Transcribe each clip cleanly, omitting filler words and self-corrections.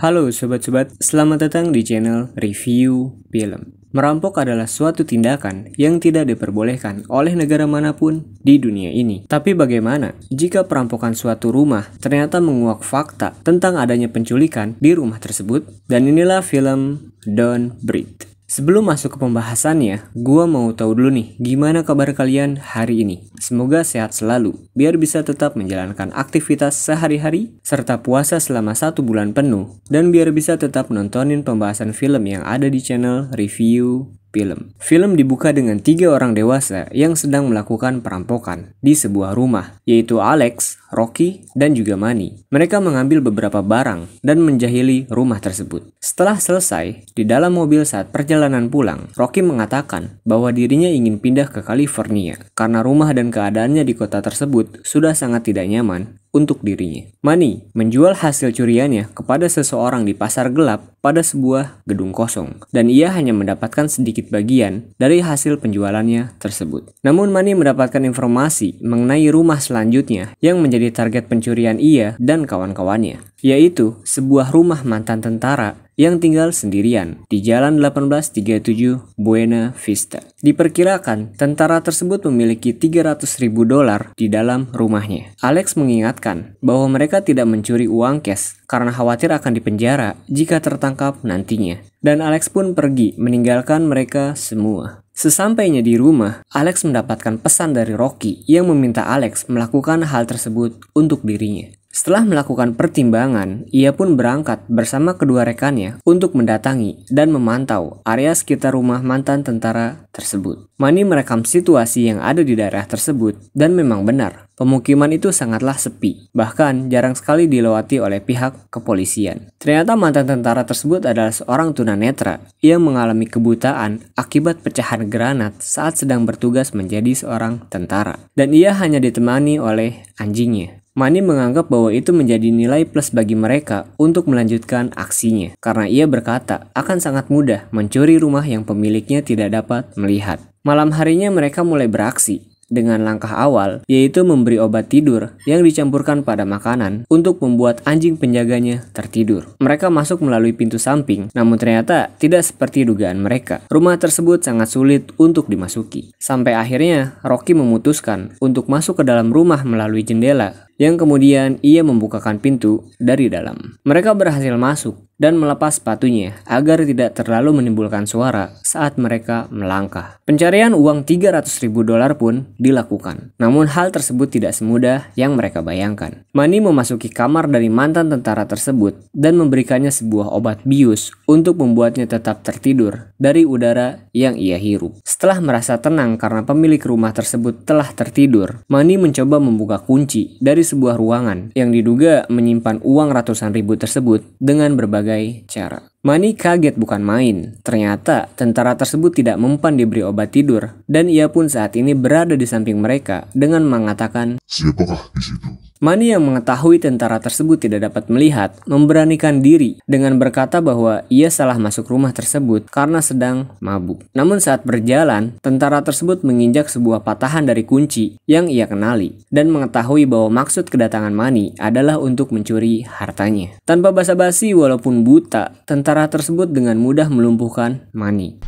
Halo sobat-sobat, selamat datang di channel Review Film. Merampok adalah suatu tindakan yang tidak diperbolehkan oleh negara manapun di dunia ini. Tapi bagaimana jika perampokan suatu rumah ternyata menguak fakta tentang adanya penculikan di rumah tersebut? Dan inilah film Don't Breathe. Sebelum masuk ke pembahasannya, gua mau tahu dulu nih, gimana kabar kalian hari ini? Semoga sehat selalu, biar bisa tetap menjalankan aktivitas sehari-hari, serta puasa selama 1 bulan penuh, dan biar bisa tetap nontonin pembahasan film yang ada di channel Review Film. Film dibuka dengan 3 orang dewasa yang sedang melakukan perampokan di sebuah rumah, yaitu Alex, Rocky, dan juga Manny. Mereka mengambil beberapa barang dan menjahili rumah tersebut. Setelah selesai, di dalam mobil saat perjalanan pulang, Rocky mengatakan bahwa dirinya ingin pindah ke California karena rumah dan keadaannya di kota tersebut sudah sangat tidak nyaman untuk dirinya. Manny menjual hasil curiannya kepada seseorang di pasar gelap pada sebuah gedung kosong, dan ia hanya mendapatkan sedikit bagian dari hasil penjualannya tersebut. Namun Manny mendapatkan informasi mengenai rumah selanjutnya yang menjadi target pencurian ia dan kawan-kawannya, yaitu sebuah rumah mantan tentara yang tinggal sendirian di Jalan 1837 Buena Vista. Diperkirakan tentara tersebut memiliki $300.000 di dalam rumahnya. Alex mengingatkan bahwa mereka tidak mencuri uang cash karena khawatir akan dipenjara jika tertangkap nantinya. Dan Alex pun pergi meninggalkan mereka semua. Sesampainya di rumah, Alex mendapatkan pesan dari Rocky yang meminta Alex melakukan hal tersebut untuk dirinya. Setelah melakukan pertimbangan, ia pun berangkat bersama kedua rekannya untuk mendatangi dan memantau area sekitar rumah mantan tentara tersebut. Manny merekam situasi yang ada di daerah tersebut dan memang benar, pemukiman itu sangatlah sepi, bahkan jarang sekali dilewati oleh pihak kepolisian. Ternyata mantan tentara tersebut adalah seorang tunanetra yang mengalami kebutaan akibat pecahan granat saat sedang bertugas menjadi seorang tentara, dan ia hanya ditemani oleh anjingnya. Manny menganggap bahwa itu menjadi nilai plus bagi mereka untuk melanjutkan aksinya, karena ia berkata akan sangat mudah mencuri rumah yang pemiliknya tidak dapat melihat. Malam harinya mereka mulai beraksi dengan langkah awal, yaitu memberi obat tidur yang dicampurkan pada makanan untuk membuat anjing penjaganya tertidur. Mereka masuk melalui pintu samping, namun ternyata tidak seperti dugaan mereka. Rumah tersebut sangat sulit untuk dimasuki. Sampai akhirnya Rocky memutuskan untuk masuk ke dalam rumah melalui jendela, yang kemudian ia membukakan pintu dari dalam. Mereka berhasil masuk dan melepas sepatunya agar tidak terlalu menimbulkan suara saat mereka melangkah. Pencarian uang $300.000 pun dilakukan. Namun hal tersebut tidak semudah yang mereka bayangkan. Manny memasuki kamar dari mantan tentara tersebut dan memberikannya sebuah obat bius untuk membuatnya tetap tertidur dari udara yang ia hirup. Setelah merasa tenang karena pemilik rumah tersebut telah tertidur, Manny mencoba membuka kunci dari sebuah ruangan yang diduga menyimpan uang ratusan ribu tersebut dengan berbagai cara. Manny kaget bukan main. Ternyata tentara tersebut tidak mempan diberi obat tidur, dan ia pun saat ini berada di samping mereka dengan mengatakan, "Siapakah di situ?" Manny yang mengetahui tentara tersebut tidak dapat melihat, memberanikan diri dengan berkata bahwa ia salah masuk rumah tersebut karena sedang mabuk. Namun saat berjalan, tentara tersebut menginjak sebuah patahan dari kunci yang ia kenali dan mengetahui bahwa maksud kedatangan Manny adalah untuk mencuri hartanya. Tanpa basa-basi walaupun buta, tentara tersebut dengan mudah melumpuhkan Manny.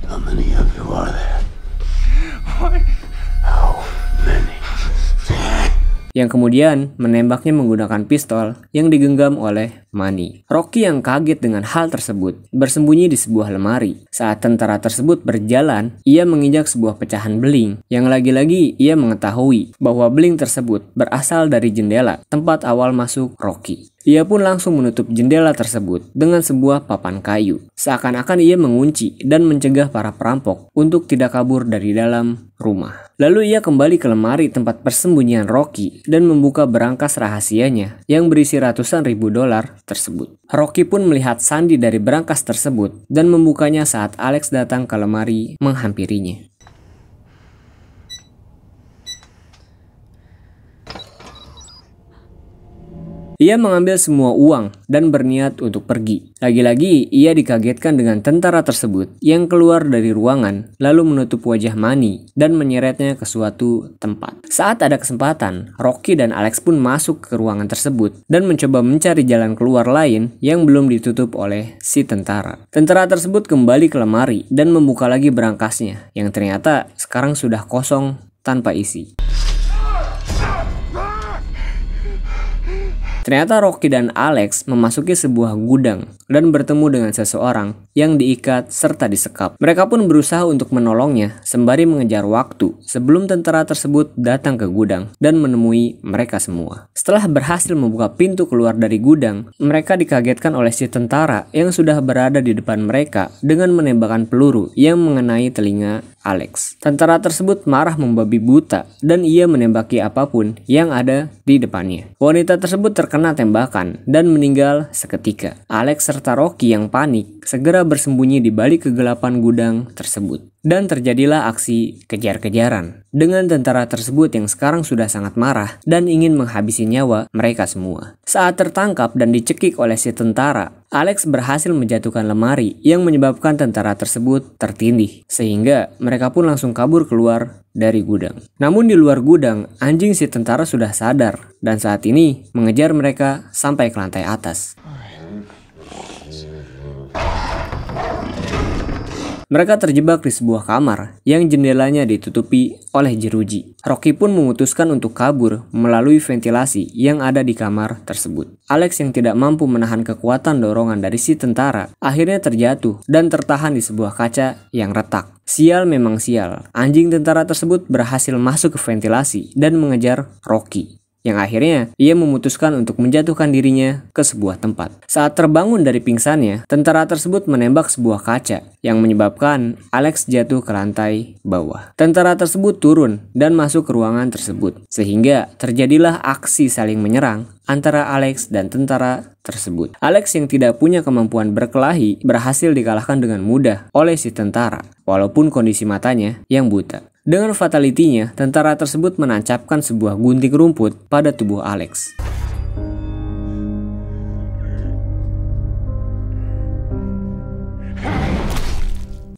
How many of you are there? How many? Yang kemudian menembaknya menggunakan pistol yang digenggam oleh Manny. Rocky yang kaget dengan hal tersebut bersembunyi di sebuah lemari. Saat tentara tersebut berjalan, ia menginjak sebuah pecahan beling yang lagi-lagi ia mengetahui bahwa beling tersebut berasal dari jendela tempat awal masuk Rocky. Ia pun langsung menutup jendela tersebut dengan sebuah papan kayu. Seakan-akan ia mengunci dan mencegah para perampok untuk tidak kabur dari dalam rumah. Lalu ia kembali ke lemari tempat persembunyian Rocky dan membuka berangkas rahasianya yang berisi ratusan ribu dolar tersebut. Rocky pun melihat sandi dari berangkas tersebut dan membukanya saat Alex datang ke lemari menghampirinya. Ia mengambil semua uang dan berniat untuk pergi. Lagi-lagi ia dikagetkan dengan tentara tersebut yang keluar dari ruangan lalu menutup wajah Manny dan menyeretnya ke suatu tempat. Saat ada kesempatan, Rocky dan Alex pun masuk ke ruangan tersebut dan mencoba mencari jalan keluar lain yang belum ditutup oleh si tentara. Tentara tersebut kembali ke lemari dan membuka lagi berangkasnya yang ternyata sekarang sudah kosong tanpa isi. Ternyata Rocky dan Alex memasuki sebuah gudang dan bertemu dengan seseorang yang diikat serta disekap. Mereka pun berusaha untuk menolongnya sembari mengejar waktu sebelum tentara tersebut datang ke gudang dan menemui mereka semua. Setelah berhasil membuka pintu keluar dari gudang, mereka dikagetkan oleh si tentara yang sudah berada di depan mereka dengan menembakkan peluru yang mengenai telinga Alex. Tentara tersebut marah membabi buta dan ia menembaki apapun yang ada di depannya. Wanita tersebut terkena tembakan dan meninggal seketika. Alex serta Rocky yang panik segera bersembunyi di balik kegelapan gudang tersebut. Dan terjadilah aksi kejar-kejaran dengan tentara tersebut yang sekarang sudah sangat marah dan ingin menghabisi nyawa mereka semua. Saat tertangkap dan dicekik oleh si tentara, Alex berhasil menjatuhkan lemari yang menyebabkan tentara tersebut tertindih, sehingga mereka pun langsung kabur keluar dari gudang. Namun di luar gudang, anjing si tentara sudah sadar dan saat ini mengejar mereka sampai ke lantai atas. Mereka terjebak di sebuah kamar yang jendelanya ditutupi oleh jeruji. Rocky pun memutuskan untuk kabur melalui ventilasi yang ada di kamar tersebut. Alex yang tidak mampu menahan kekuatan dorongan dari si tentara akhirnya terjatuh dan tertahan di sebuah kaca yang retak. Sial memang sial, anjing tentara tersebut berhasil masuk ke ventilasi dan mengejar Rocky. Yang akhirnya ia memutuskan untuk menjatuhkan dirinya ke sebuah tempat. Saat terbangun dari pingsannya, tentara tersebut menembak sebuah kaca yang menyebabkan Alex jatuh ke lantai bawah. Tentara tersebut turun dan masuk ke ruangan tersebut, sehingga terjadilah aksi saling menyerang antara Alex dan tentara tersebut. Alex yang tidak punya kemampuan berkelahi berhasil dikalahkan dengan mudah oleh si tentara, walaupun kondisi matanya yang buta. Dengan fatalitinya, tentara tersebut menancapkan sebuah gunting rumput pada tubuh Alex.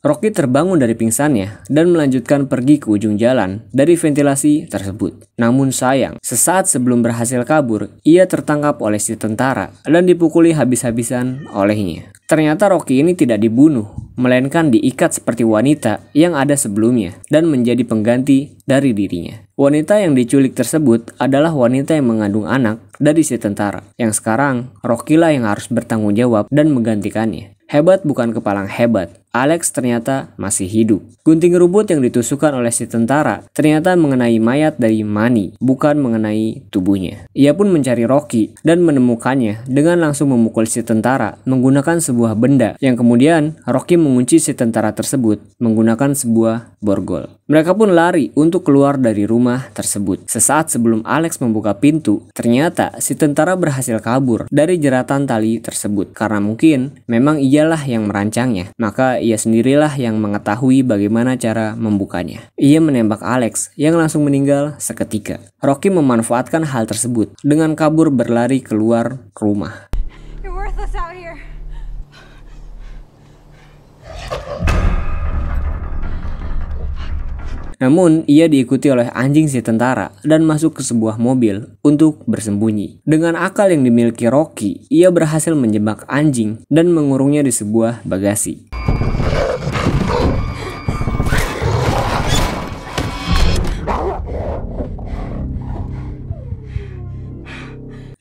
Rocky terbangun dari pingsannya dan melanjutkan pergi ke ujung jalan dari ventilasi tersebut. Namun sayang, sesaat sebelum berhasil kabur, ia tertangkap oleh si tentara dan dipukuli habis-habisan olehnya. Ternyata Rocky ini tidak dibunuh, melainkan diikat seperti wanita yang ada sebelumnya dan menjadi pengganti dari dirinya. Wanita yang diculik tersebut adalah wanita yang mengandung anak dari si tentara, yang sekarang Rocky lah yang harus bertanggung jawab dan menggantikannya. Hebat bukan kepalang hebat, Alex ternyata masih hidup. Gunting rumput yang ditusukkan oleh si tentara ternyata mengenai mayat dari Manny, bukan mengenai tubuhnya. Ia pun mencari Rocky dan menemukannya dengan langsung memukul si tentara menggunakan sebuah benda yang kemudian Rocky mengunci si tentara tersebut menggunakan sebuah borgol. Mereka pun lari untuk keluar dari rumah tersebut. Sesaat sebelum Alex membuka pintu, ternyata si tentara berhasil kabur dari jeratan tali tersebut karena mungkin memang ialah yang merancangnya. Maka ia sendirilah yang mengetahui bagaimana cara membukanya. Ia menembak Alex yang langsung meninggal seketika. Rocky memanfaatkan hal tersebut dengan kabur berlari keluar rumah. You're worthless out here. Namun, ia diikuti oleh anjing si tentara dan masuk ke sebuah mobil untuk bersembunyi. Dengan akal yang dimiliki Rocky, ia berhasil menjebak anjing dan mengurungnya di sebuah bagasi.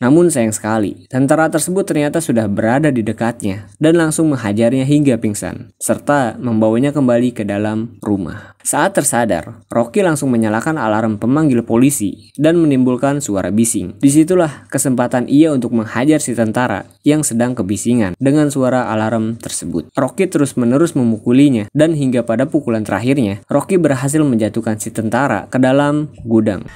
Namun sayang sekali, tentara tersebut ternyata sudah berada di dekatnya dan langsung menghajarnya hingga pingsan, serta membawanya kembali ke dalam rumah. Saat tersadar, Rocky langsung menyalakan alarm pemanggil polisi dan menimbulkan suara bising. Disitulah kesempatan ia untuk menghajar si tentara yang sedang kebisingan dengan suara alarm tersebut. Rocky terus-menerus memukulinya dan hingga pada pukulan terakhirnya, Rocky berhasil menjatuhkan si tentara ke dalam gudang.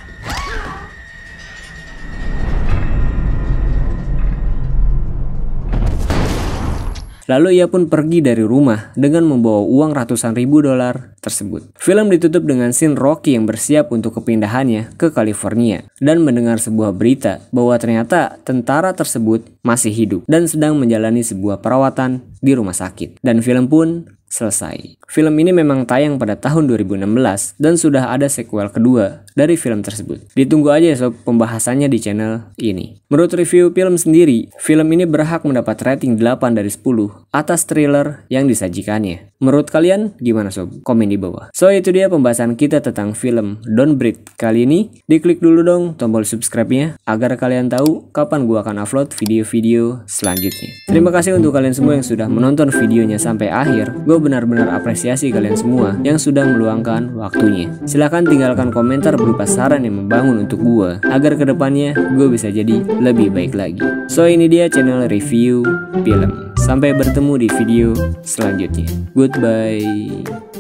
Lalu ia pun pergi dari rumah dengan membawa uang ratusan ribu dolar tersebut. Film ditutup dengan scene Rocky yang bersiap untuk kepindahannya ke California dan mendengar sebuah berita bahwa ternyata tentara tersebut masih hidup dan sedang menjalani sebuah perawatan di rumah sakit. Dan film pun selesai. Film ini memang tayang pada tahun 2016 dan sudah ada sequel kedua dari film tersebut. Ditunggu aja ya sob pembahasannya di channel ini. Menurut review film sendiri, film ini berhak mendapat rating 8 dari 10 atas thriller yang disajikannya. Menurut kalian gimana sob? Komen di bawah. So itu dia pembahasan kita tentang film Don't Breathe kali ini. Diklik dulu dong tombol subscribe-nya agar kalian tahu kapan gua akan upload video-video selanjutnya. Terima kasih untuk kalian semua yang sudah menonton videonya sampai akhir. Gue benar-benar apresiasi kalian semua yang sudah meluangkan waktunya. Silahkan tinggalkan komentar berupa saran yang membangun untuk gue agar kedepannya gue bisa jadi lebih baik lagi. So ini dia channel review film. Sampai bertemu di video selanjutnya. Goodbye.